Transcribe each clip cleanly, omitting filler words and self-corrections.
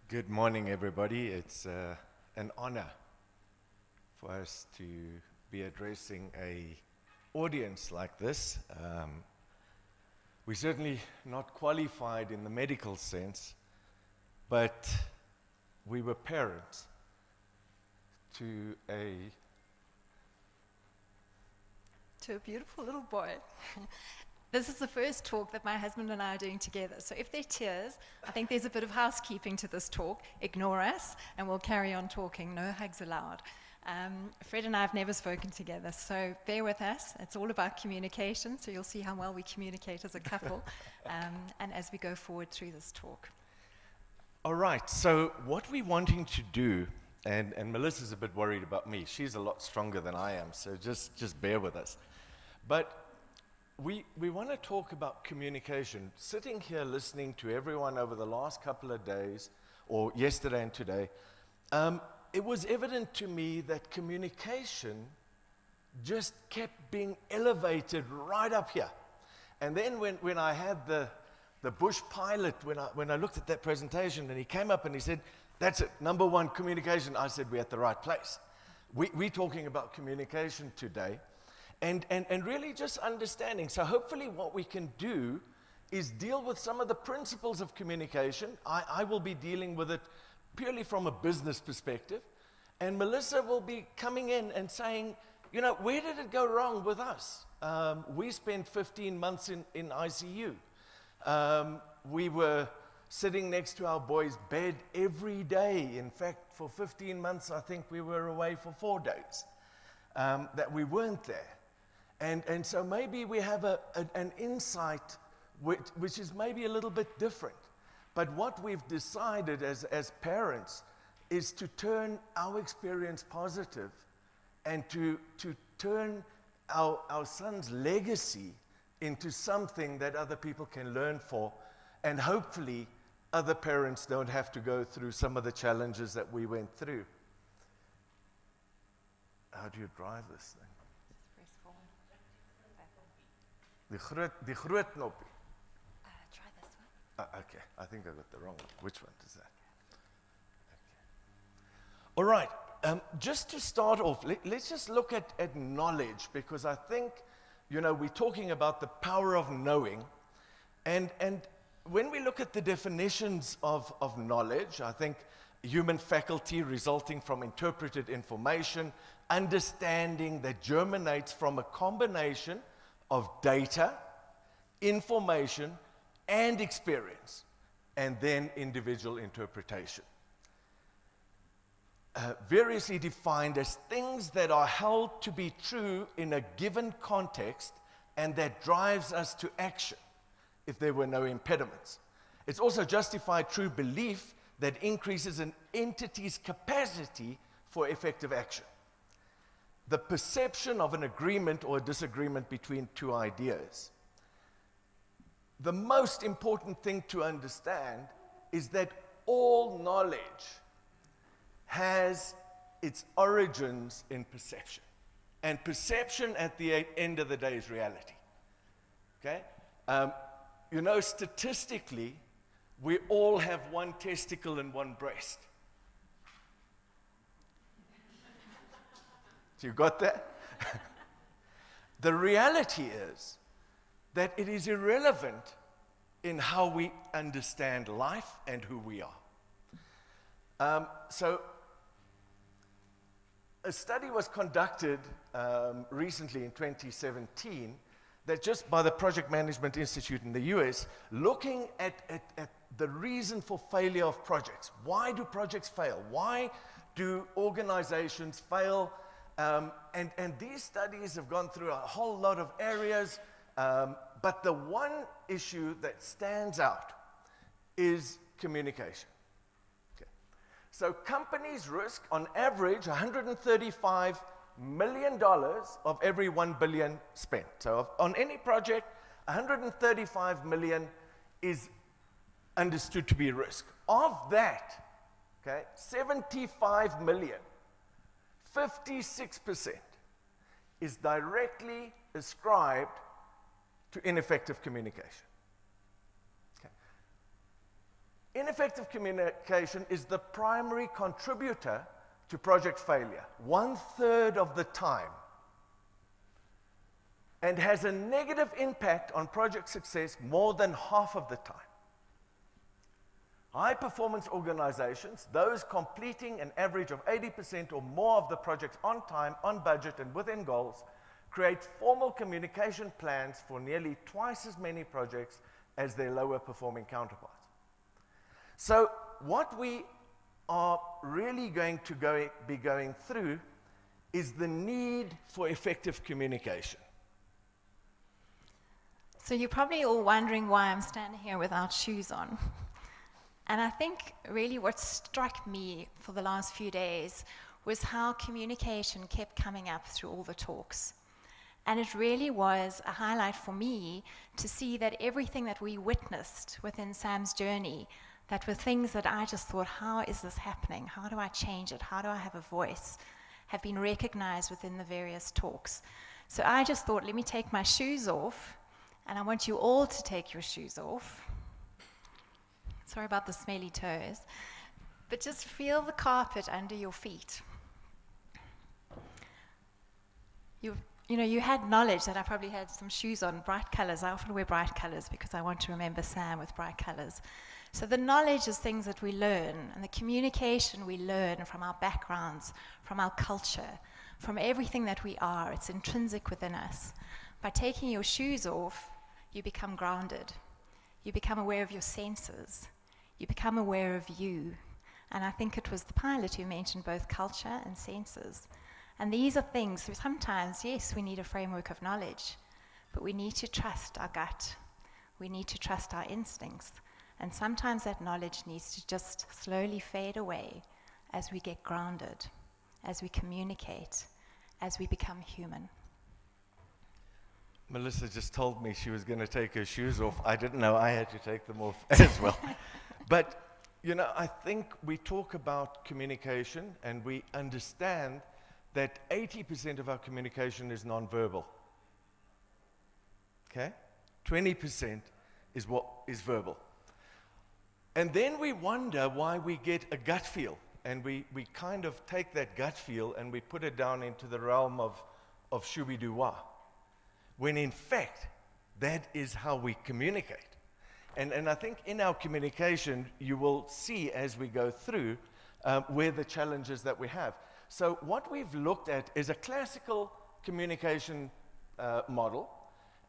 Good morning, everybody. It's an honor for us to be addressing a audience like this. We're certainly not qualified in the medical sense, but we were parents to a beautiful little boy. This is the first talk that my husband and I are doing together. So if there are tears, I think there's a bit of housekeeping to this talk. Ignore us, and we'll carry on talking. No hugs allowed. Fred and I have never spoken together, so bear with us. It's all about communication, so you'll see how well we communicate as a couple and as we go forward through this talk. All right, so what we're wanting to do, and Melissa's a bit worried about me. She's a lot stronger than I am, so just bear with us. But we want to talk about communication. Sitting here listening to everyone over the last couple of days, or yesterday and today, it was evident to me that communication just kept being elevated right up here. And then when I had the Bush pilot, when I looked at that presentation, and he came up and he said, "That's it, number one, communication," I said, we're at the right place. We're talking about communication today. And really just understanding. So hopefully what we can do is deal with some of the principles of communication. I will be dealing with it purely from a business perspective. And Melissa will be coming in and saying, you know, where did it go wrong with us? We spent 15 months in ICU. We were sitting next to our boy's bed every day. In fact, for 15 months, I think we were away for 4 days that we weren't there. And so maybe we have an insight which is maybe a little bit different. But what we've decided as parents is to turn our experience positive and to turn our son's legacy into something that other people can learn for. And hopefully other parents don't have to go through some of the challenges that we went through. How do you drive this thing? Die groot knoppie. Try this one. Okay, I think I got the wrong one. Which one is that? Okay. All right, just to start off, let's just look at knowledge, because I think, you know, we're talking about the power of knowing. And when we look at the definitions of knowledge, I think human faculty resulting from interpreted information, understanding that germinates from a combination of data, information, and experience, and then individual interpretation. Variously defined as things that are held to be true in a given context and that drives us to action if there were no impediments. It's also justified true belief that increases an entity's capacity for effective action. The perception of an agreement or a disagreement between two ideas. The most important thing to understand is that all knowledge has its origins in perception. And perception at the end of the day is reality. Okay? You know, statistically, we all have one testicle and one breast. You got that? The reality is that it is irrelevant in how we understand life and who we are. So a study was conducted recently in 2017 that just by the Project Management Institute in the US, looking at the reason for failure of projects. Why do projects fail? Why do organizations fail? And these studies have gone through a whole lot of areas, but the one issue that stands out is communication. Okay. So companies risk, on average, $135 million of every $1 billion spent. So on any project, $135 million is understood to be risk. Of that, okay, $75 million, 56% is directly ascribed to ineffective communication. Okay. Ineffective communication is the primary contributor to project failure, 1/3 of the time, and has a negative impact on project success more than half of the time. High-performance organizations, those completing an average of 80% or more of the projects on time, on budget, and within goals, create formal communication plans for nearly twice as many projects as their lower-performing counterparts. So what we are really going to be going through is the need for effective communication. So you're probably all wondering why I'm standing here without shoes on. And I think really what struck me for the last few days was how communication kept coming up through all the talks. And it really was a highlight for me to see that everything that we witnessed within Sam's journey, that were things that I just thought, how is this happening? How do I change it? How do I have a voice? Have been recognized within the various talks. So I just thought, let me take my shoes off, and I want you all to take your shoes off. Sorry about the smelly toes. But just feel the carpet under your feet. You had knowledge that I probably had some shoes on, bright colors. I often wear bright colors because I want to remember Sam with bright colors. So the knowledge is things that we learn, and the communication we learn from our backgrounds, from our culture, from everything that we are. It's intrinsic within us. By taking your shoes off, you become grounded. You become aware of your senses. You become aware of you. And I think it was the pilot who mentioned both culture and senses. And these are things, so sometimes, yes, we need a framework of knowledge, but we need to trust our gut. We need to trust our instincts. And sometimes that knowledge needs to just slowly fade away as we get grounded, as we communicate, as we become human. Melissa just told me she was going to take her shoes off. I didn't know I had to take them off as well. But, I think we talk about communication and we understand that 80% of our communication is nonverbal. Okay? 20% is what is verbal. And then we wonder why we get a gut feel. And we kind of take that gut feel and we put it down into the realm of shooby-doo-wah. When in fact, that is how we communicate. And I think in our communication, you will see as we go through where the challenges that we have. So what we've looked at is a classical communication model,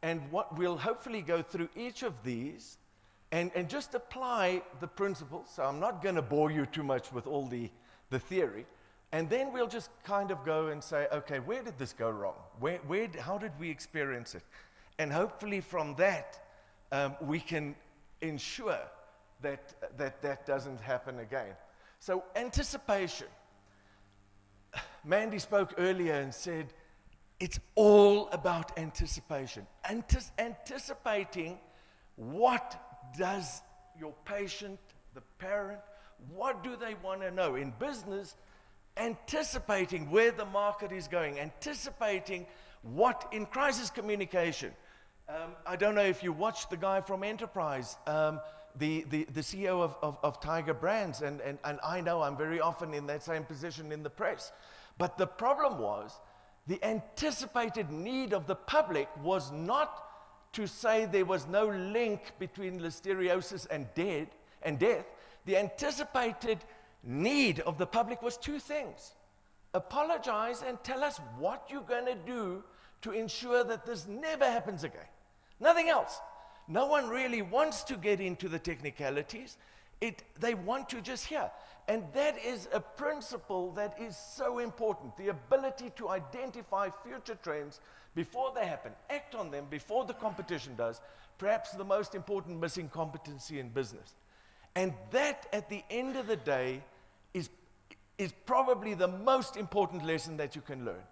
and what we'll hopefully go through each of these and just apply the principles. So I'm not going to bore you too much with all the theory, and then we'll just kind of go and say, okay, where did this go wrong? How did we experience it? And hopefully from that, we can ensure that doesn't happen again. So anticipation. Mandy spoke earlier and said, it's all about anticipation. Anticipating what does your patient, the parent, what do they want to know? In business, anticipating where the market is going, anticipating what in crisis communication. I don't know if you watched the guy from Enterprise, the CEO of Tiger Brands, and I know I'm very often in that same position in the press. But the problem was, the anticipated need of the public was not to say there was no link between listeriosis and death. The anticipated need of the public was two things. Apologize and tell us what you're going to do to ensure that this never happens again. Nothing else. No one really wants to get into the technicalities. They want to just hear. And that is a principle that is so important. The ability to identify future trends before they happen, act on them before the competition does, perhaps the most important missing competency in business. And that, at the end of the day, is probably the most important lesson that you can learn.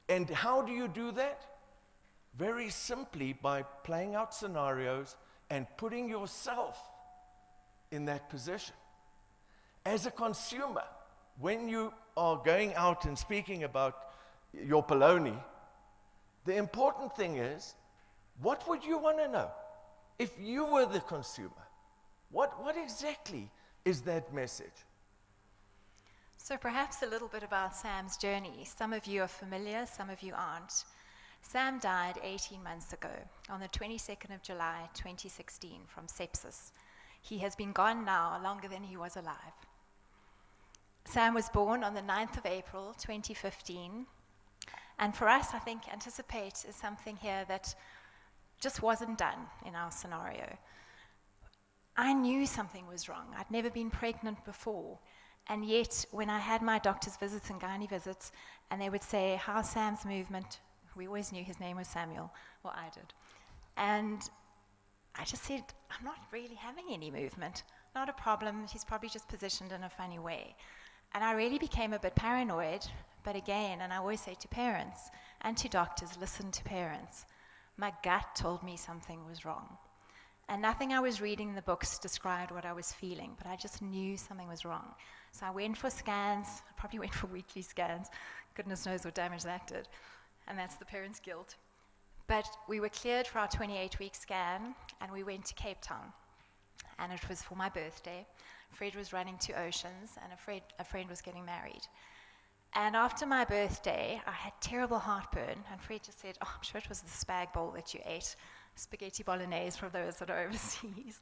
And how do you do that? Very simply by playing out scenarios and putting yourself in that position. As a consumer, when you are going out and speaking about your polony, the important thing is, what would you want to know? If you were the consumer, What exactly is that message? So perhaps a little bit about Sam's journey. Some of you are familiar, some of you aren't. Sam died 18 months ago on the 22nd of July 2016 from sepsis. He has been gone now longer than he was alive. Sam was born on the 9th of April 2015. And for us, I think anticipate is something here that just wasn't done in our scenario. I knew something was wrong. I'd never been pregnant before. And yet, when I had my doctor's visits and gynae visits, and they would say, how's Sam's movement? We always knew his name was Samuel, or I did. And I just said, I'm not really having any movement. Not a problem. He's probably just positioned in a funny way. And I really became a bit paranoid. But again, and I always say to parents and to doctors, listen to parents. My gut told me something was wrong. And nothing I was reading in the books described what I was feeling, but I just knew something was wrong. So I went for scans, I probably went for weekly scans. Goodness knows what damage that did. And that's the parents' guilt. But we were cleared for our 28-week scan, and we went to Cape Town. And it was for my birthday. Fred was running to Oceans, and a friend was getting married. And after my birthday, I had terrible heartburn, and Fred just said, I'm sure it was the spag bowl that you ate, spaghetti bolognese for those that are overseas.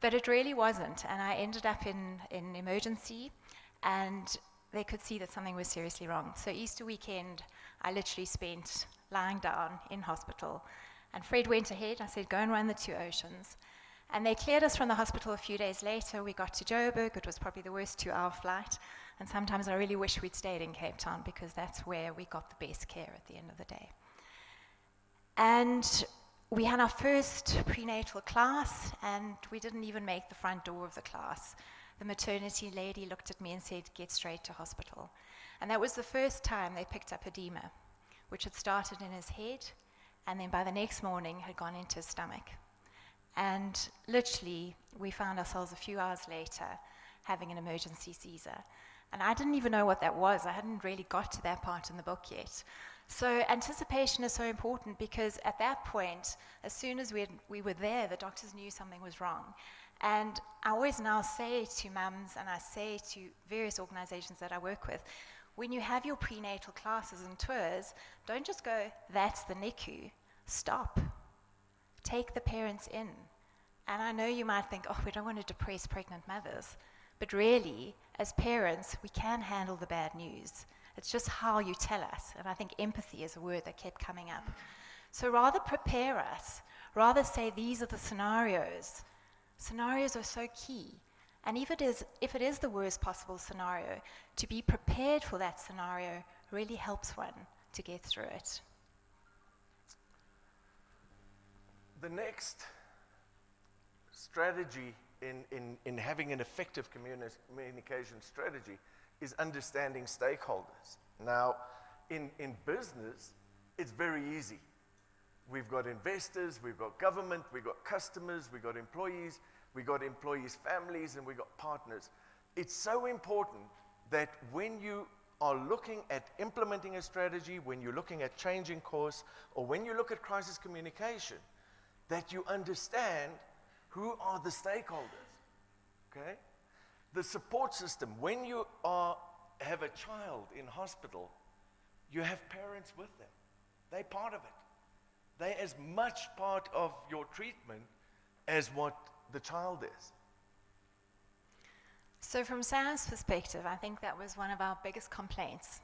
But it really wasn't, and I ended up in emergency, and they could see that something was seriously wrong. So Easter weekend, I literally spent lying down in hospital, and Fred went ahead. I said, go and run the 2 Oceans. And they cleared us from the hospital a few days later. We got to Joburg. It was probably the worst 2-hour flight. And sometimes I really wish we'd stayed in Cape Town because that's where we got the best care at the end of the day. And we had our first prenatal class, and we didn't even make the front door of the class. The maternity lady looked at me and said, get straight to hospital. And that was the first time they picked up edema, which had started in his head, and then by the next morning had gone into his stomach. And literally, we found ourselves a few hours later having an emergency Caesar. And I didn't even know what that was. I hadn't really got to that part in the book yet. So anticipation is so important because at that point, as soon as we were there, the doctors knew something was wrong. And I always now say to mums, and I say to various organizations that I work with, when you have your prenatal classes and tours, don't just go, that's the NICU. Stop. Take the parents in. And I know you might think, we don't want to depress pregnant mothers. But really, as parents, we can handle the bad news. It's just how you tell us. And I think empathy is a word that kept coming up. So rather prepare us. Rather say these are the scenarios. Scenarios are so key. And if it is the worst possible scenario, to be prepared for that scenario really helps one to get through it. The next strategy in having an effective communication strategy is understanding stakeholders. Now, in business, it's very easy. We've got investors, we've got government, we've got customers, we've got employees' families, and we've got partners. It's so important that when you are looking at implementing a strategy, when you're looking at changing course, or when you look at crisis communication, that you understand who are the stakeholders, okay? The support system, when you have a child in hospital, you have parents with them. They're part of it. They're as much part of your treatment as what the child is. So from Sam's perspective, I think that was one of our biggest complaints.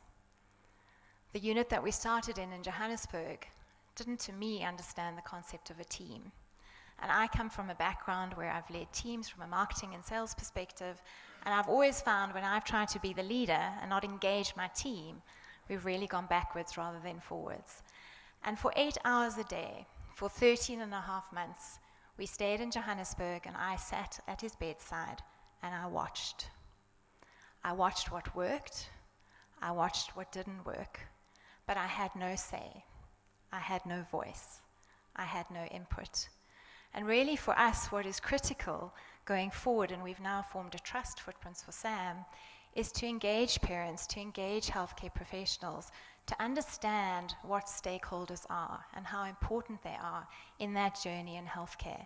The unit that we started in Johannesburg didn't, to me, understand the concept of a team. And I come from a background where I've led teams from a marketing and sales perspective, and I've always found when I've tried to be the leader and not engage my team, we've really gone backwards rather than forwards. And for 8 hours a day, for 13 and a half months, we stayed in Johannesburg, and I sat at his bedside and I watched. I watched what worked, I watched what didn't work, but I had no say. I had no voice. I had no input. And really for us, what is critical going forward, and we've now formed a trust footprints for Sam, is to engage parents, to engage healthcare professionals, to understand what stakeholders are and how important they are in that journey in healthcare.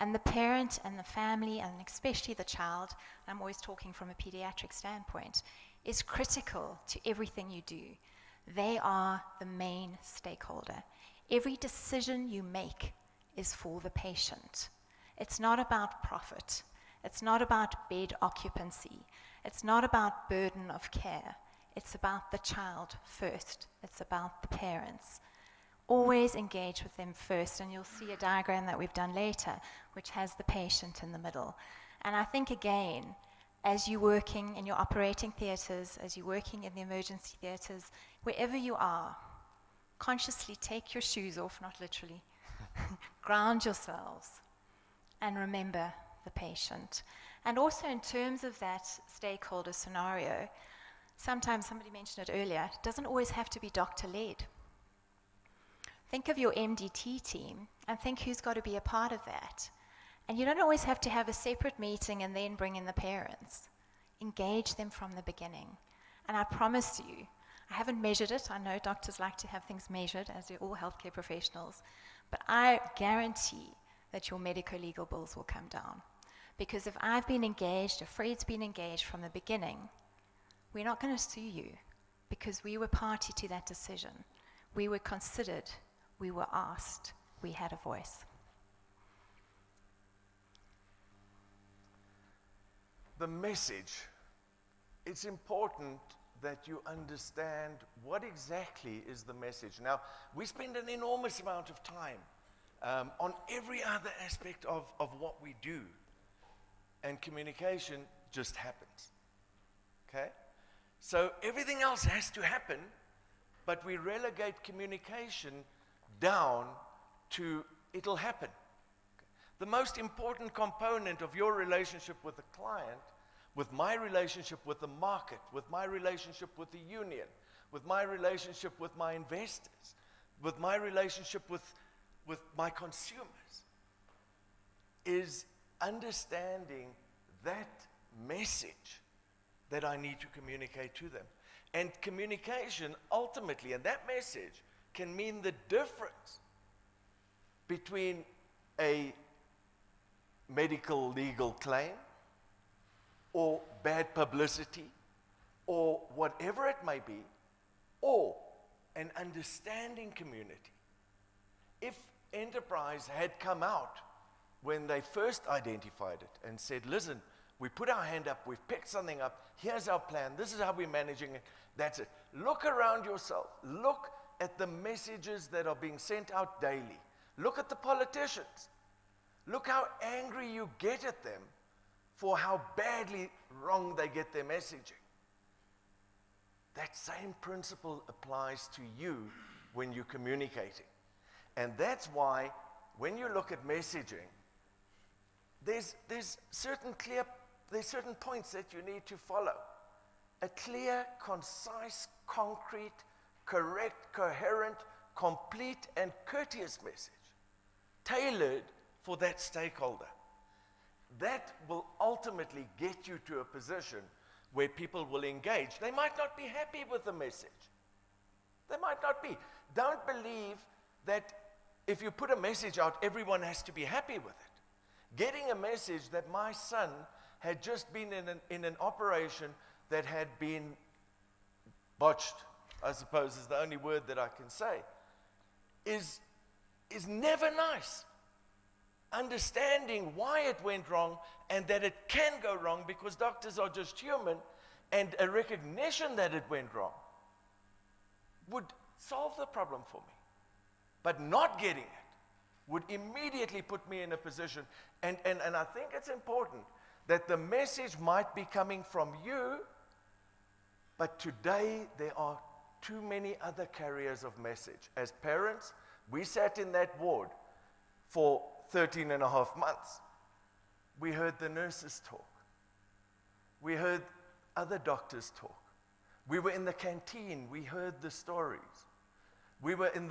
And the parent and the family, and especially the child, I'm always talking from a pediatric standpoint, is critical to everything you do. They are the main stakeholder. Every decision you make is for the patient. It's not about profit. It's not about bed occupancy. It's not about burden of care. It's about the child first. It's about the parents. Always engage with them first, and you'll see a diagram that we've done later, which has the patient in the middle. And I think, again, as you're working in your operating theatres, as you're working in the emergency theatres, wherever you are, consciously take your shoes off, not literally, ground yourselves, and remember the patient. And also in terms of that stakeholder scenario, sometimes somebody mentioned it earlier, it doesn't always have to be doctor-led. Think of your MDT team and think who's got to be a part of that. And you don't always have to have a separate meeting and then bring in the parents. Engage them from the beginning. And I promise you, I haven't measured it. I know doctors like to have things measured, as do all healthcare professionals. But I guarantee that your medico-legal bills will come down. Because if I've been engaged, if Fred's been engaged from the beginning, we're not going to sue you because we were party to that decision. We were considered. We were asked. We had a voice. The message, it's important that you understand what exactly is the message. Now, we spend an enormous amount of time on every other aspect of what we do, and communication just happens, okay? So everything else has to happen, but we relegate communication down to it'll happen. The most important component of your relationship with the client, with my relationship with the market, with my relationship with the union, with my relationship with my investors, with my relationship with my consumers, is understanding that message that I need to communicate to them. And communication ultimately, and that message can mean the difference between a medical legal claim or bad publicity or whatever it may be, or an understanding community. If Enterprise had come out when they first identified it and said, listen, we put our hand up, we've picked something up, here's our plan, this is how we're managing it, that's it. Look around yourself. Look at the messages that are being sent out daily. Look at the politicians. Look how angry you get at them for how badly wrong they get their messaging. That same principle applies to you when you're communicating. And that's why when you look at messaging, there's certain points that you need to follow. A clear, concise, concrete, correct, coherent, complete, and courteous message, tailored for that stakeholder. That will ultimately get you to a position where people will engage. They might not be happy with the message. They might not be. Don't believe that if you put a message out, everyone has to be happy with it. Getting a message that my son had just been in an operation that had been botched, I suppose is the only word that I can say, is never nice. Understanding why it went wrong and that it can go wrong because doctors are just human, and a recognition that it went wrong would solve the problem for me. But not getting it would immediately put me in a position, and I think it's important that the message might be coming from you, but today there are too many other carriers of message. As parents, we sat in that ward for 13 and a half months. We heard the nurses talk. We heard other doctors talk. We were in the canteen. We heard the stories. We were in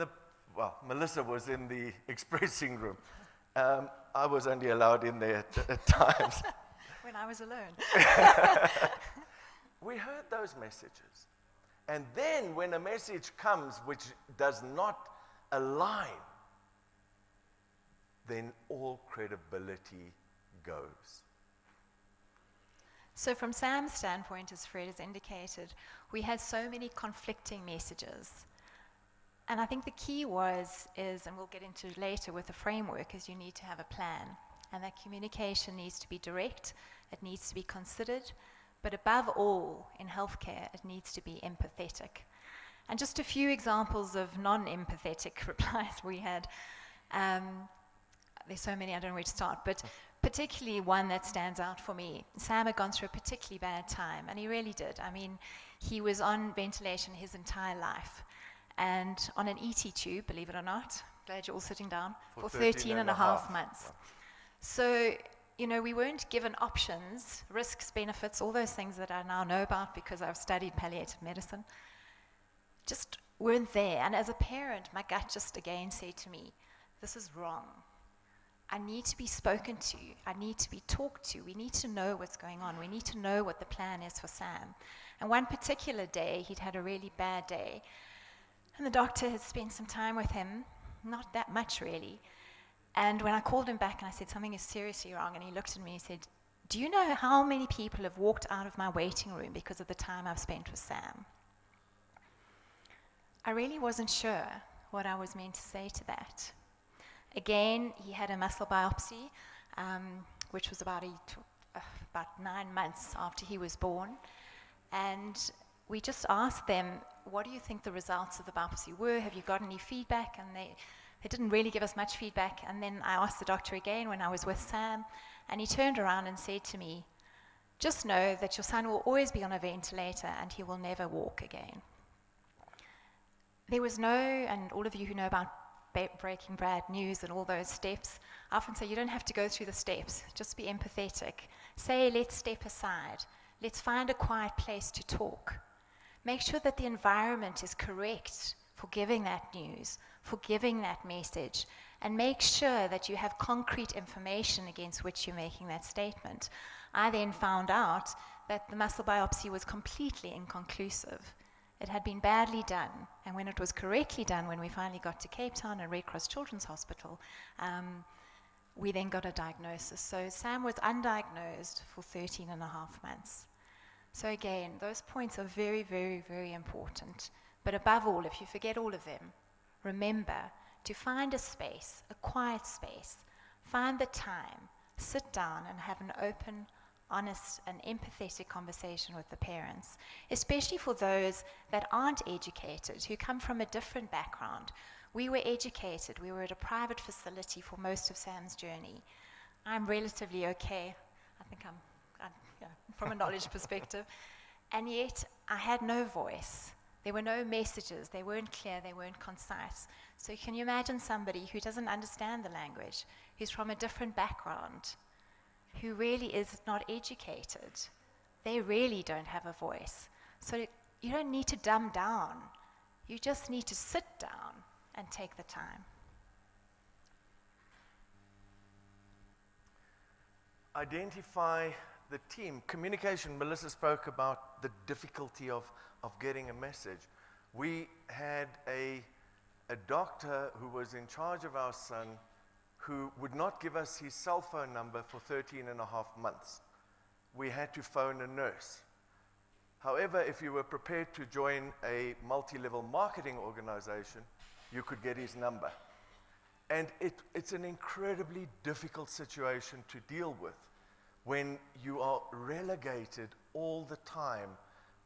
Melissa was in the expressing room. I was only allowed in there at times. When I was alone. We heard those messages. And then when a message comes which does not align then all credibility goes. So from Sam's standpoint, as Fred has indicated, we had so many conflicting messages. And I think the key is, and we'll get into later with the framework, is you need to have a plan. And that communication needs to be direct, it needs to be considered, but above all, in healthcare, it needs to be empathetic. And just a few examples of non-empathetic replies we had. There's so many, I don't know where to start, but particularly one that stands out for me. Sam had gone through a particularly bad time, and he really did. I mean, he was on ventilation his entire life, and on an ET tube, believe it or not, glad you're all sitting down, for 13 and a half months. Yeah. So, you know, we weren't given options, risks, benefits, all those things that I now know about because I've studied palliative medicine, just weren't there. And as a parent, my gut just again said to me, this is wrong. I need to be spoken to. I need to be talked to. We need to know what's going on. We need to know what the plan is for Sam. And one particular day, he'd had a really bad day. And the doctor had spent some time with him, not that much really. And when I called him back and I said, something is seriously wrong, and he looked at me and said, do you know how many people have walked out of my waiting room because of the time I've spent with Sam? I really wasn't sure what I was meant to say to that. Again, he had a muscle biopsy, which was about 9 months after he was born. And we just asked them, what do you think the results of the biopsy were? Have you got any feedback? And they didn't really give us much feedback. And then I asked the doctor again when I was with Sam, and he turned around and said to me, just know that your son will always be on a ventilator and he will never walk again. There was no, and all of you who know about Breaking Bad news and all those steps, I often say you don't have to go through the steps, just be empathetic. Say, let's step aside. Let's find a quiet place to talk. Make sure that the environment is correct for giving that news, for giving that message, and make sure that you have concrete information against which you're making that statement. I then found out that the muscle biopsy was completely inconclusive. It had been badly done, and when it was correctly done, when we finally got to Cape Town and Red Cross Children's Hospital, we then got a diagnosis. So Sam was undiagnosed for 13 and a half months. So again, those points are very, very, very important. But above all, if you forget all of them, remember to find a space, a quiet space, find the time, sit down and have an open, honest and empathetic conversation with the parents, especially for those that aren't educated, who come from a different background. We were educated. We were at a private facility for most of Sam's journey. I'm relatively okay. I think I'm from a knowledge perspective. And yet, I had no voice. There were no messages. They weren't clear. They weren't concise. So can you imagine somebody who doesn't understand the language, who's from a different background, who really is not educated? They really don't have a voice. So you don't need to dumb down. You just need to sit down and take the time. Identify the team. Communication, Melissa spoke about the difficulty of getting a message. We had a doctor who was in charge of our son who would not give us his cell phone number for 13 and a half months. We had to phone a nurse. However, if you were prepared to join a multi-level marketing organization, you could get his number. And it's an incredibly difficult situation to deal with when you are relegated all the time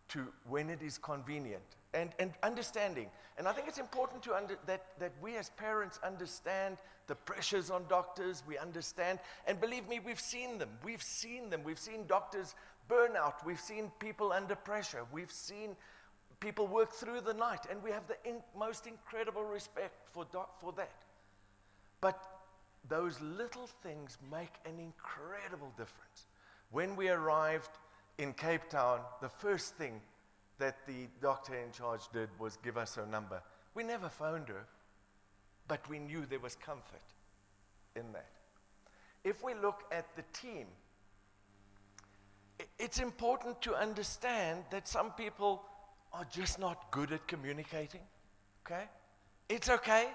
to when it is convenient and understanding. And I think it's important to that we as parents understand the pressures on doctors. We understand, and believe me, we've seen them. We've seen doctors burn out. We've seen people under pressure. We've seen people work through the night, and we have the most incredible respect for that. But those little things make an incredible difference. When we arrived in Cape Town, the first thing that the doctor in charge did was give us her number. We never phoned her, but we knew there was comfort in that. If we look at the team, it's important to understand that some people are just not good at communicating, okay? It's okay.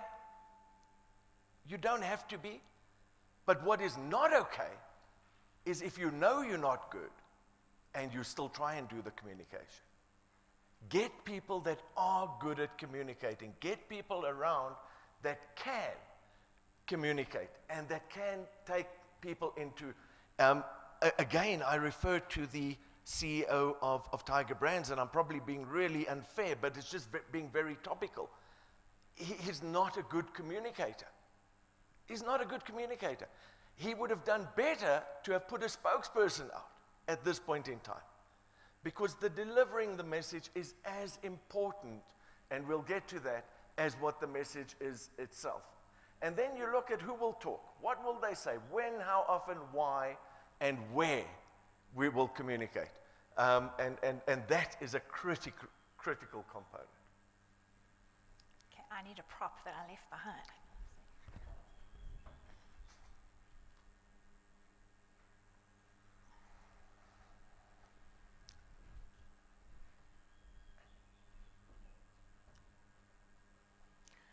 You don't have to be. But what is not okay is if you know you're not good and you still try and do the communication. Get people that are good at communicating. Get people around that can communicate and that can take people into, again, I refer to the CEO of Tiger Brands, and I'm probably being really unfair, but it's just being very topical. He's not a good communicator. He's not a good communicator. He would have done better to have put a spokesperson out at this point in time, because the delivering the message is as important, and we'll get to that, as what the message is itself. And then you look at who will talk. What will they say? When, how often, why, and where we will communicate. And that is a critical component. Okay, I need a prop that I left behind.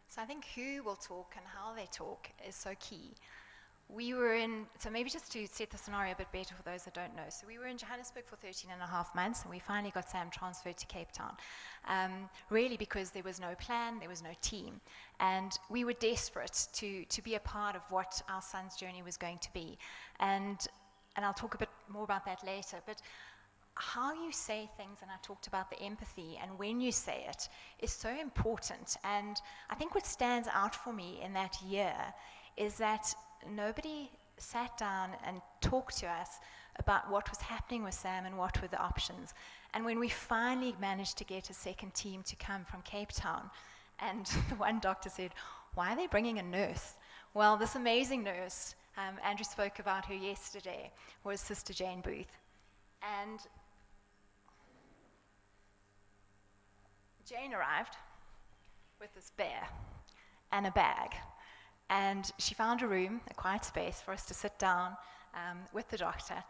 So I think who will talk and how they talk is so key. So maybe just to set the scenario a bit better for those that don't know. So we were in Johannesburg for 13 and a half months, and we finally got Sam transferred to Cape Town. Really because there was no plan, there was no team. And we were desperate to be a part of what our son's journey was going to be. And I'll talk a bit more about that later. But how you say things, and I talked about the empathy, and when you say it is so important. And I think what stands out for me in that year is that nobody sat down and talked to us about what was happening with Sam and what were the options. And when we finally managed to get a second team to come from Cape Town, and the one doctor said, "Why are they bringing a nurse?" Well, this amazing nurse, Andrew spoke about her yesterday, was Sister Jane Booth. And Jane arrived with this bear and a bag, and she found a room, a quiet space for us to sit down with the doctor,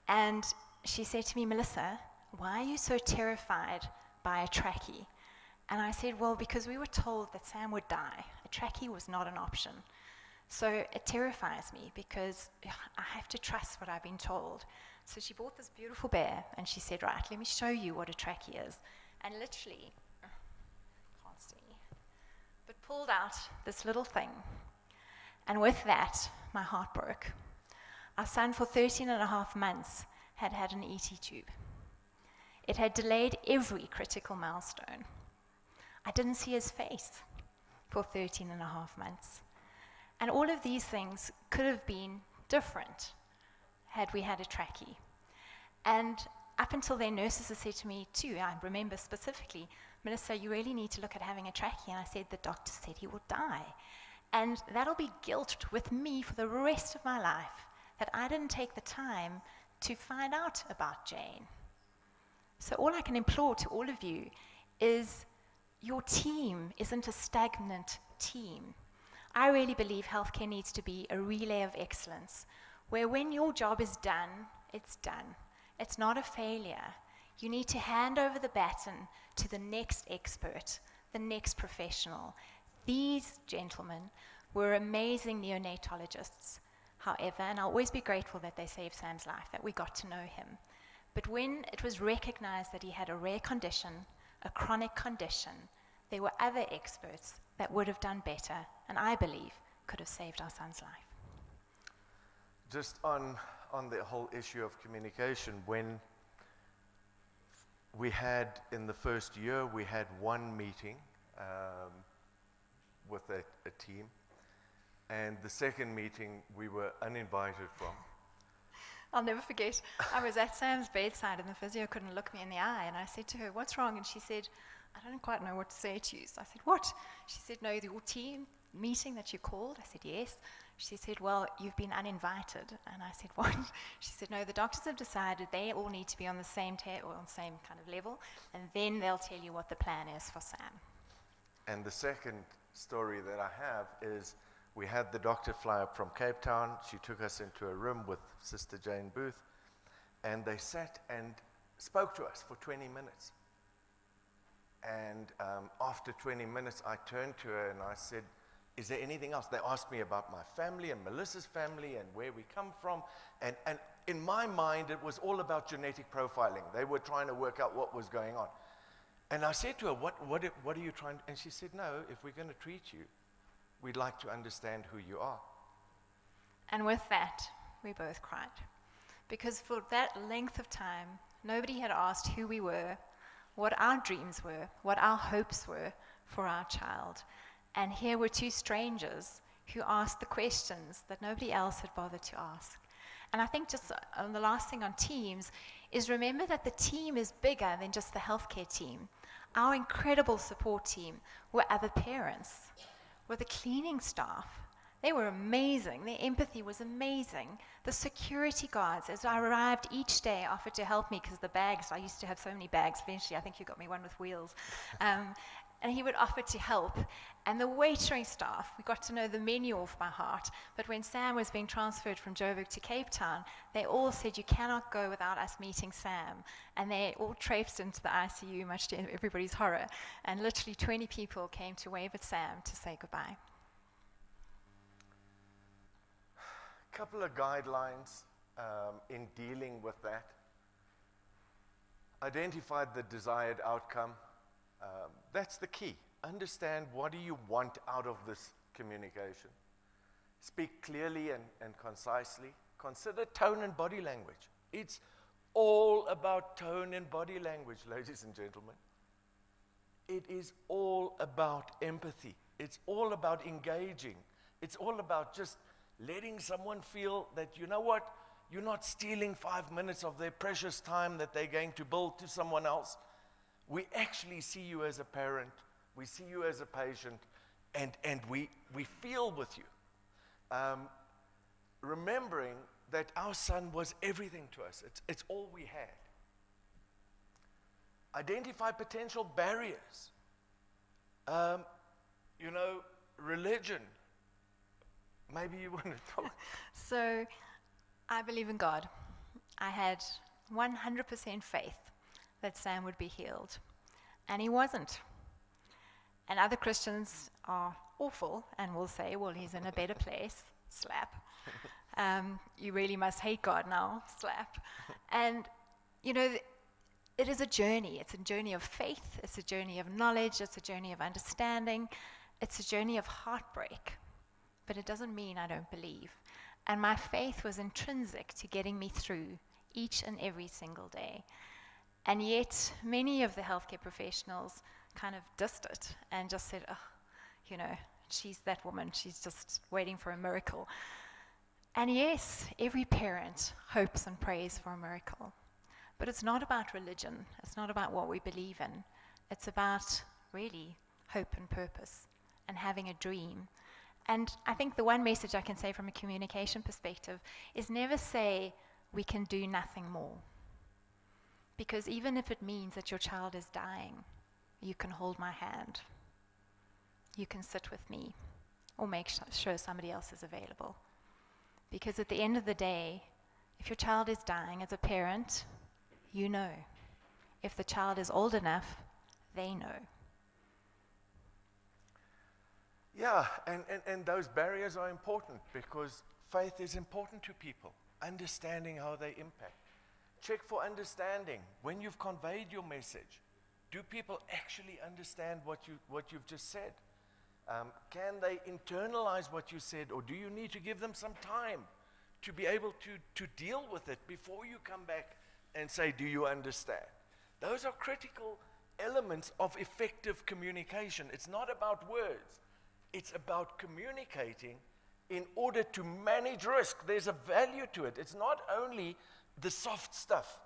and she said to me, "Melissa, why are you so terrified by a trachea?" And I said, "Well, because we were told that Sam would die. A trachea was not an option. So it terrifies me because I have to trust what I've been told." So she bought this beautiful bear, and she said, "Right, let me show you what a trachea is." And literally, can't see, but pulled out this little thing. And with that, my heart broke. Our son, for 13 and a half months, had had an ET tube. It had delayed every critical milestone. I didn't see his face for 13 and a half months. And all of these things could have been different had we had a trachea. And up until then, nurses have said to me too, I remember specifically, "Melissa, you really need to look at having a trachea." And I said, "The doctor said he will die." And that'll be guilt with me for the rest of my life, that I didn't take the time to find out about Jane. So all I can implore to all of you is your team isn't a stagnant team. I really believe healthcare needs to be a relay of excellence, where when your job is done, it's done. It's not a failure. You need to hand over the baton to the next expert, the next professional. These gentlemen were amazing neonatologists, however, and I'll always be grateful that they saved Sam's life, that we got to know him. But when it was recognized that he had a rare condition, a chronic condition, there were other experts that would have done better, and I believe could have saved our son's life. Just on the whole issue of communication, when we had, in the first year, we had one meeting with a team, and the second meeting we were uninvited from. I'll never forget, I was at Sam's bedside and the physio couldn't look me in the eye, and I said to her, "What's wrong?" And she said, "I don't quite know what to say to you." So I said, "What?" She said, "No, your team meeting that you called." I said, "Yes." She said, "Well, you've been uninvited." And I said, "What?" She said, "No, the doctors have decided they all need to be on the same or on the same kind of level, and then they'll tell you what the plan is for Sam." And the second story that I have is, we had the doctor fly up from Cape Town. She took us into a room with Sister Jane Booth, and they sat and spoke to us for 20 minutes. And after 20 minutes, I turned to her and I said, is there anything else? They asked me about my family and Melissa's family and where we come from. And in my mind, it was all about genetic profiling. They were trying to work out what was going on. And I said to her, what are you trying to, and she said, no, if we're going to treat you, we'd like to understand who you are. And with that, we both cried. Because for that length of time, nobody had asked who we were, what our dreams were, what our hopes were for our child. And here were two strangers who asked the questions that nobody else had bothered to ask. And I think just the last thing on teams is remember that the team is bigger than just the healthcare team. Our incredible support team were other parents, were the cleaning staff. They were amazing. Their empathy was amazing. The security guards, as I arrived each day, offered to help me because the bags, I used to have so many bags. Eventually, I think you got me one with wheels. And he would offer to help. And the waitering staff, we got to know the menu off by heart. But when Sam was being transferred from Joburg to Cape Town, they all said, you cannot go without us meeting Sam. And they all traipsed into the ICU, much to everybody's horror. And literally 20 people came to wave at Sam to say goodbye. A couple of guidelines in dealing with that. Identified the desired outcome. That's the key. Understand what do you want out of this communication. Speak clearly and concisely. Consider tone and body language. It's all about tone and body language, ladies and gentlemen. It is all about empathy. It's all about engaging. It's all about just letting someone feel that, you know what, you're not stealing 5 minutes of their precious time that they're going to build to someone else. We actually see you as a parent, we see you as a patient, and we feel with you. Remembering that our son was everything to us. It's all we had. Identify potential barriers. Religion. Maybe you want to talk. So, I believe in God. I had 100% faith that Sam would be healed. And he wasn't. And other Christians are awful and will say, well, he's in a better place. Slap. You really must hate God now. Slap. And, it is a journey. It's a journey of faith. It's a journey of knowledge. It's a journey of understanding. It's a journey of heartbreak. But it doesn't mean I don't believe. And my faith was intrinsic to getting me through each and every single day. And yet, many of the healthcare professionals kind of dissed it and just said, she's that woman. She's just waiting for a miracle. And yes, every parent hopes and prays for a miracle. But it's not about religion. It's not about what we believe in. It's about, really, hope and purpose and having a dream. And I think the one message I can say from a communication perspective is never say, we can do nothing more. Because even if it means that your child is dying, you can hold my hand. You can sit with me, or make sure somebody else is available. Because at the end of the day, if your child is dying as a parent, you know. If the child is old enough, they know. Yeah, and those barriers are important because faith is important to people, understanding how they impact. Check for understanding. When you've conveyed your message, do people actually understand what you've just said? Can they internalize what you said, or do you need to give them some time to be able to deal with it before you come back and say, do you understand? Those are critical elements of effective communication. It's not about words. It's about communicating in order to manage risk. There's a value to it. It's not only the soft stuff.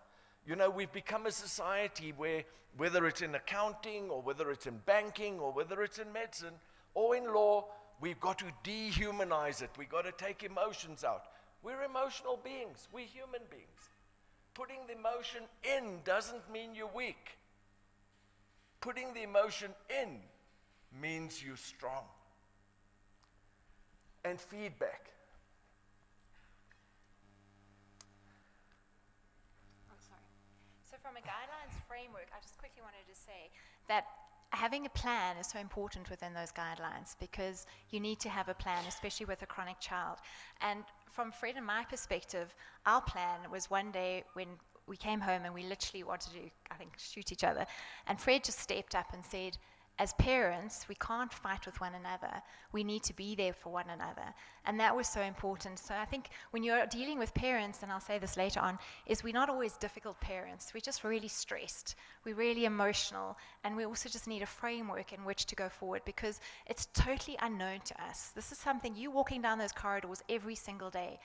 We've become a society where, whether it's in accounting or whether it's in banking or whether it's in medicine or in law, we've got to dehumanize it. We've got to take emotions out. We're emotional beings. We're human beings. Putting the emotion in doesn't mean you're weak. Putting the emotion in means you're strong. And feedback. So from a guidelines framework, I just quickly wanted to say that having a plan is so important within those guidelines, because you need to have a plan, especially with a chronic child. And from Fred and my perspective, our plan was one day when we came home and we literally wanted to, I think, shoot each other. And Fred just stepped up and said, as parents, we can't fight with one another. We need to be there for one another. And that was so important. So I think when you're dealing with parents, and I'll say this later on, is we're not always difficult parents. We're just really stressed. We're really emotional. And we also just need a framework in which to go forward, because it's totally unknown to us. This is something, you walking down those corridors every single day,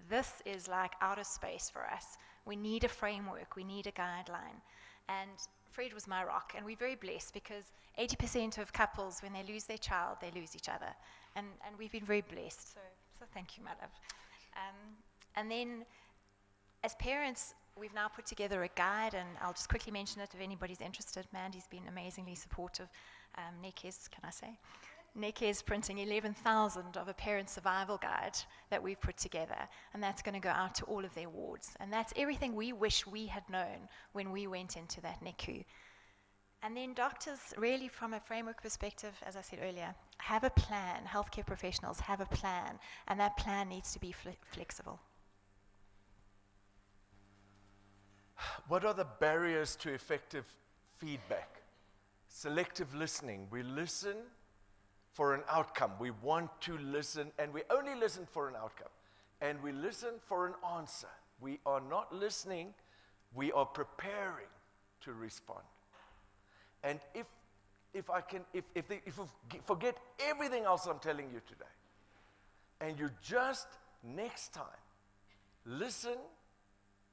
this is like outer space for us. We need a framework. We need a guideline. And Fred was my rock, and we're very blessed because 80% of couples, when they lose their child, they lose each other. And we've been very blessed. So thank you, my love. And then, as parents, we've now put together a guide, and I'll just quickly mention it if anybody's interested. Mandy's been amazingly supportive. Nekes, can I say? Nekes printing 11,000 of a parent survival guide that we've put together, and that's going to go out to all of their wards. And that's everything we wish we had known when we went into that NICU. And then doctors, really from a framework perspective, as I said earlier, have a plan. Healthcare professionals have a plan, and that plan needs to be flexible. What are the barriers to effective feedback? Selective listening. We listen for an outcome. We want to listen, and we only listen for an outcome. And we listen for an answer. We are not listening, we are preparing to respond. And if you forget everything else I'm telling you today, and you just next time listen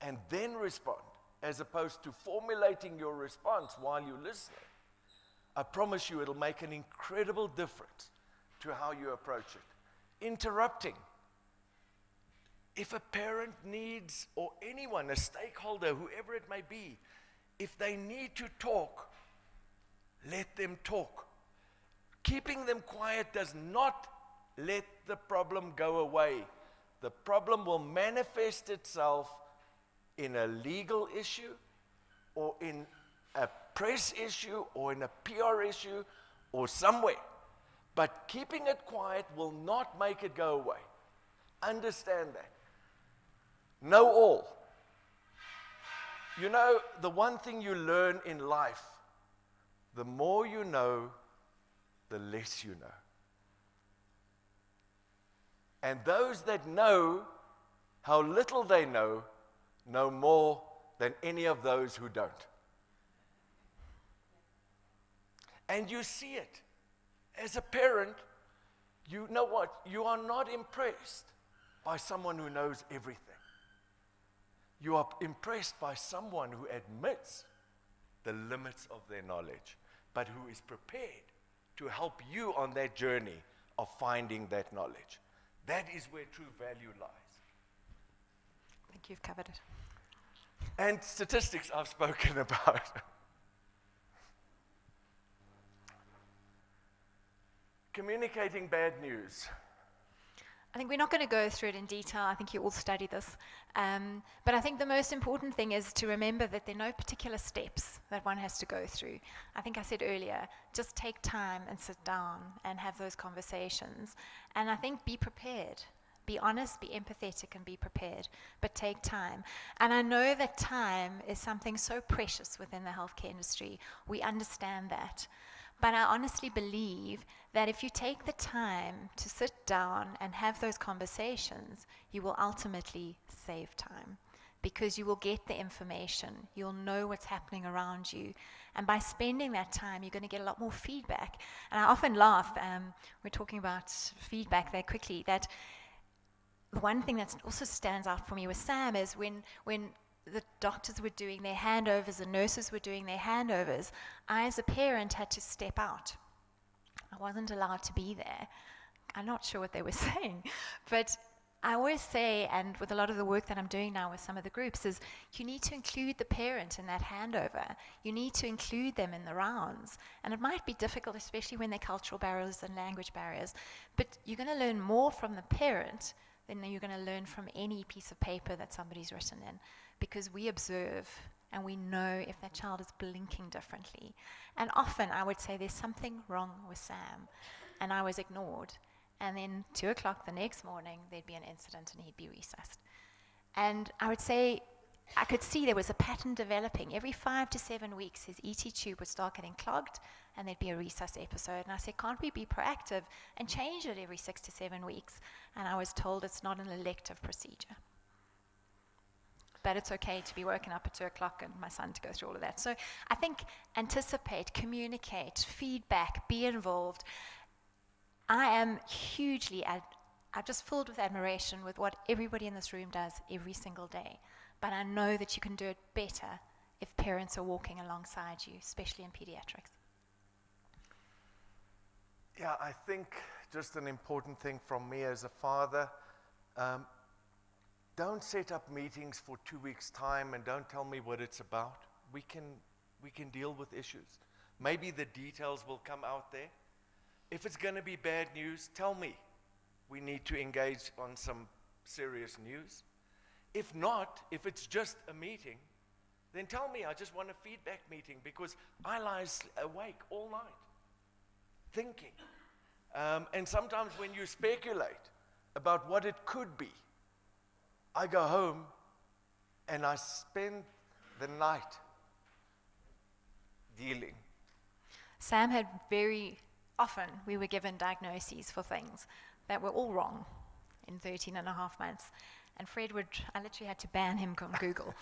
and then respond, as opposed to formulating your response while you're listening, I promise you it'll make an incredible difference to how you approach it. Interrupting. If a parent needs, or anyone, a stakeholder, whoever it may be, if they need to talk, let them talk. Keeping them quiet does not let the problem go away. The problem will manifest itself in a legal issue, or in a press issue, or in a PR issue, or somewhere. But keeping it quiet will not make it go away. Understand that. Know all. You know, the one thing you learn in life, the more you know, the less you know. And those that know how little they know more than any of those who don't. And you see it. As a parent, you know what? You are not impressed by someone who knows everything. You are impressed by someone who admits the limits of their knowledge, but who is prepared to help you on that journey of finding that knowledge. That is where true value lies. I think you've covered it. And statistics I've spoken about. Communicating bad news. I think we're not going to go through it in detail. I think you all study this. But I think the most important thing is to remember that there are no particular steps that one has to go through. I think I said earlier, just take time and sit down and have those conversations. And I think be prepared. Be honest, be empathetic, and be prepared. But take time. And I know that time is something so precious within the healthcare industry. We understand that. But I honestly believe that if you take the time to sit down and have those conversations, you will ultimately save time, because you will get the information. You'll know what's happening around you. And by spending that time, you're going to get a lot more feedback. And I often laugh, we're talking about feedback there quickly, that the one thing that also stands out for me with Sam is when the doctors were doing their handovers, the nurses were doing their handovers, I as a parent had to step out. I wasn't allowed to be there. I'm not sure what they were saying, but I always say, and with a lot of the work that I'm doing now with some of the groups, is you need to include the parent in that handover. You need to include them in the rounds. And it might be difficult, especially when there are cultural barriers and language barriers, but you're going to learn more from the parent than you're going to learn from any piece of paper that somebody's written in, because we observe and we know if that child is blinking differently. And often I would say there's something wrong with Sam, and I was ignored. And then 2 o'clock the next morning, there'd be an incident and he'd be resuscitated. And I would say, I could see there was a pattern developing. Every 5 to 7 weeks, his ET tube would start getting clogged, and there'd be a resus episode. And I said, can't we be proactive and change it every 6 to 7 weeks? And I was told it's not an elective procedure. But it's okay to be woken up at 2 o'clock and my son to go through all of that. So I think anticipate, communicate, feedback, be involved. I am hugely, I'm just filled with admiration with what everybody in this room does every single day. But I know that you can do it better if parents are walking alongside you, especially in pediatrics. Yeah, I think just an important thing from me as a father, don't set up meetings for 2 weeks' time and don't tell me what it's about. We can deal with issues. Maybe the details will come out there. If it's going to be bad news, tell me. We need to engage on some serious news. If not, if it's just a meeting, then tell me I just want a feedback meeting, because I lie awake all night thinking. And sometimes when you speculate about what it could be, I go home and I spend the night dealing. Sam had very often, we were given diagnoses for things that were all wrong in 13 and a half months. And Fred I literally had to ban him from Google.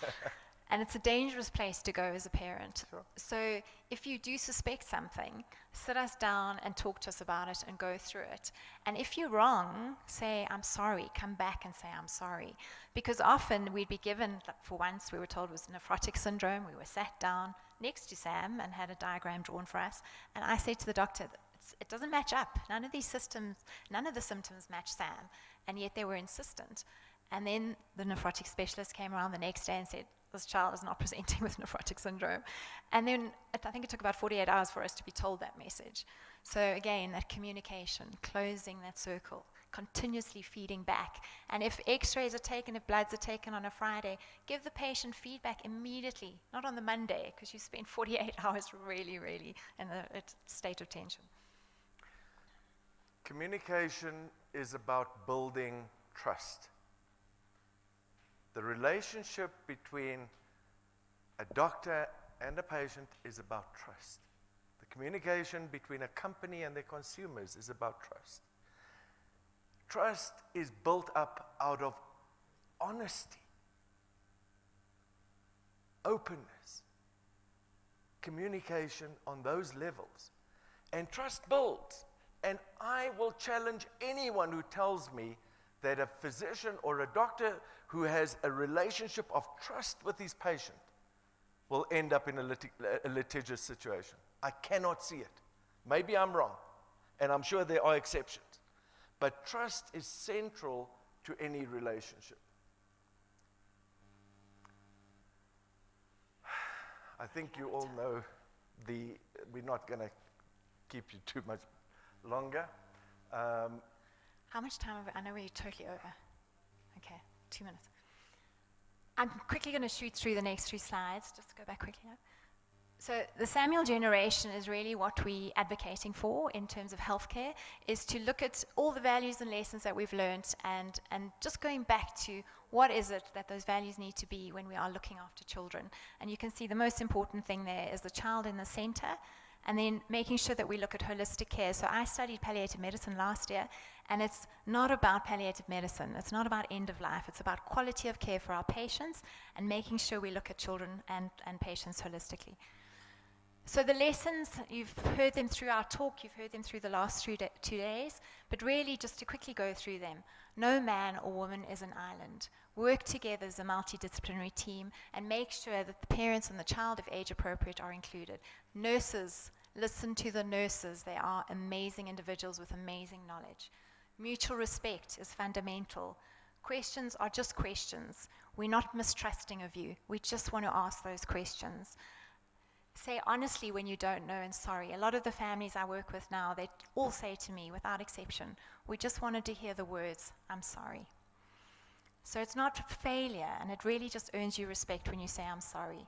And it's a dangerous place to go as a parent. Sure. So if you do suspect something, sit us down and talk to us about it and go through it. And if you're wrong, say, I'm sorry. Come back and say, I'm sorry. Because often we'd be given, for once we were told it was nephrotic syndrome. We were sat down next to Sam and had a diagram drawn for us. And I said to the doctor, it doesn't match up. None of the symptoms match Sam. And yet they were insistent. And then the nephrotic specialist came around the next day and said, this child is not presenting with nephrotic syndrome. And then I think it took about 48 hours for us to be told that message. So again, that communication, closing that circle, continuously feeding back. And if x-rays are taken, if bloods are taken on a Friday, give the patient feedback immediately, not on the Monday, because you spend 48 hours really, really in a state of tension. Communication is about building trust. The relationship between a doctor and a patient is about trust. The communication between a company and their consumers is about trust. Trust is built up out of honesty, openness, communication on those levels. And trust builds. And I will challenge anyone who tells me that a physician or a doctor who has a relationship of trust with his patient will end up in a litigious situation. I cannot see it. Maybe I'm wrong, and I'm sure there are exceptions. But trust is central to any relationship. I think you all know we're not going to keep you too much longer. How much time have we? I know we're totally over. Okay, 2 minutes. I'm quickly going to shoot through the next 3 slides. Just go back quickly now. So the Samuel generation is really what we're advocating for in terms of healthcare, is to look at all the values and lessons that we've learned and just going back to what is it that those values need to be when we are looking after children. And you can see the most important thing there is the child in the center, and then making sure that we look at holistic care. So I studied palliative medicine last year, and it's not about palliative medicine. It's not about end of life. It's about quality of care for our patients and making sure we look at children and patients holistically. So the lessons, you've heard them through our talk, you've heard them through the last 2 days, but really just to quickly go through them. No man or woman is an island. Work together as a multidisciplinary team and make sure that the parents and the child, if age appropriate, are included. Nurses, listen to the nurses. They are amazing individuals with amazing knowledge. Mutual respect is fundamental. Questions are just questions. We're not mistrusting of you. We just want to ask those questions. Say honestly when you don't know and sorry. A lot of the families I work with now, they all say to me, without exception, we just wanted to hear the words, I'm sorry. So it's not failure, and it really just earns you respect when you say, I'm sorry.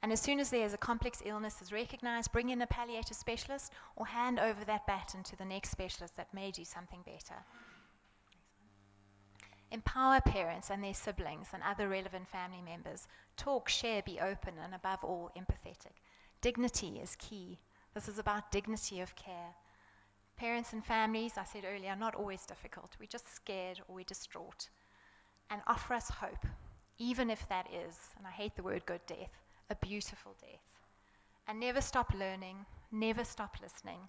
And as soon as there's a complex illness is recognized, bring in a palliative specialist or hand over that baton to the next specialist that may do something better. Empower parents and their siblings and other relevant family members. Talk, share, be open, and above all, empathetic. Dignity is key. This is about dignity of care. Parents and families, I said earlier, are not always difficult. We're just scared or we're distraught. And offer us hope, even if that is, and I hate the word good death, a beautiful death. And never stop learning, never stop listening.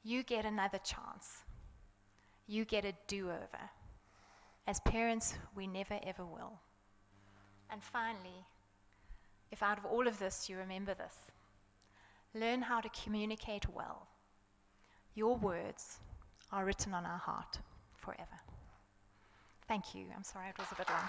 You get another chance. You get a do-over. As parents, we never ever will. And finally, if out of all of this you remember this, learn how to communicate well. Your words are written on our heart forever. Thank you. I'm sorry it was a bit long.